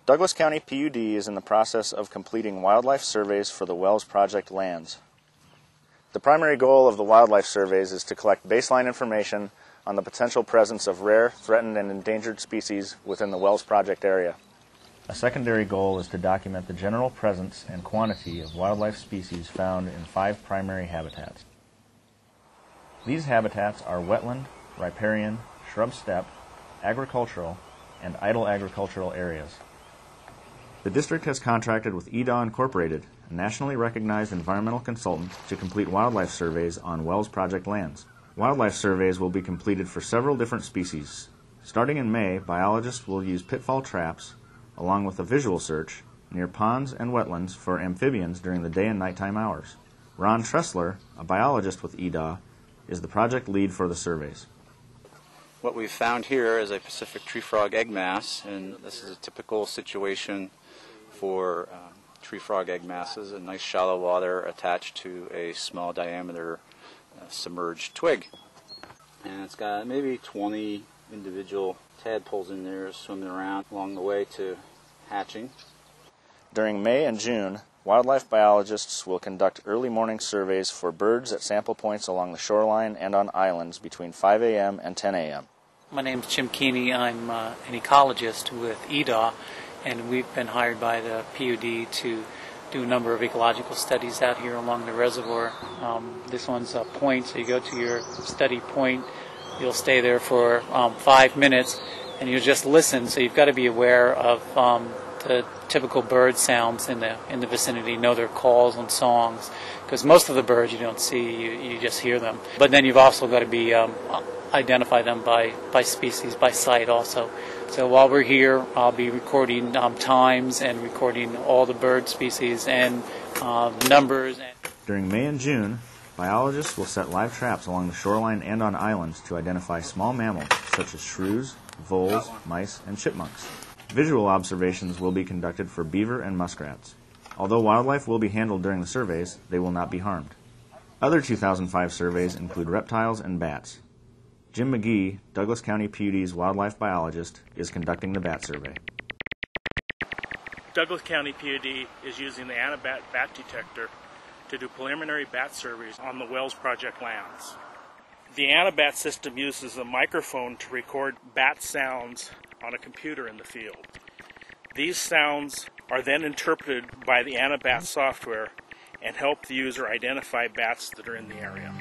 Douglas County PUD is in the process of completing wildlife surveys for the Wells Project lands. The primary goal of the wildlife surveys is to collect baseline information on the potential presence of rare, threatened, and endangered species within the Wells Project area. A secondary goal is to document the general presence and quantity of wildlife species found in 5 primary habitats. These habitats are wetland, riparian, shrub steppe, agricultural, and idle agricultural areas. The district has contracted with EDAW Incorporated, a nationally recognized environmental consultant, to complete wildlife surveys on Wells Project lands. Wildlife surveys will be completed for several different species. Starting in May, biologists will use pitfall traps, along with a visual search, near ponds and wetlands for amphibians during the day and nighttime hours. Ron Tressler, a biologist with EDAW, is the project lead for the surveys. What we've found here is a Pacific tree frog egg mass, and this is a typical situation for tree frog egg masses, a nice shallow water attached to a small diameter submerged twig. And it's got maybe 20 individual tadpoles in there swimming around along the way to hatching. During May and June, wildlife biologists will conduct early morning surveys for birds at sample points along the shoreline and on islands between 5 a.m. and 10 a.m. My name is Jim Keeney. I'm an ecologist with EDAW, and we've been hired by the PUD to do a number of ecological studies out here along the reservoir. This one's a point, so you go to your study point, you'll stay there for 5 minutes, and you'll just listen. So you've got to be aware of the typical bird sounds in the vicinity, know their calls and songs, because most of the birds you don't see, you just hear them. But then you've also got to be identify them by species, by sight also. So while we're here, I'll be recording times and recording all the bird species and numbers. During May and June, biologists will set live traps along the shoreline and on islands to identify small mammals such as shrews, voles, mice, and chipmunks. Visual observations will be conducted for beaver and muskrats. Although wildlife will be handled during the surveys, they will not be harmed. Other 2005 surveys include reptiles and bats. Jim McGee, Douglas County PUD's wildlife biologist, is conducting the bat survey. Douglas County PUD is using the Anabat bat detector to do preliminary bat surveys on the Wells Project lands. The Anabat system uses a microphone to record bat sounds on a computer in the field. These sounds are then interpreted by the Anabat software and help the user identify bats that are in the area.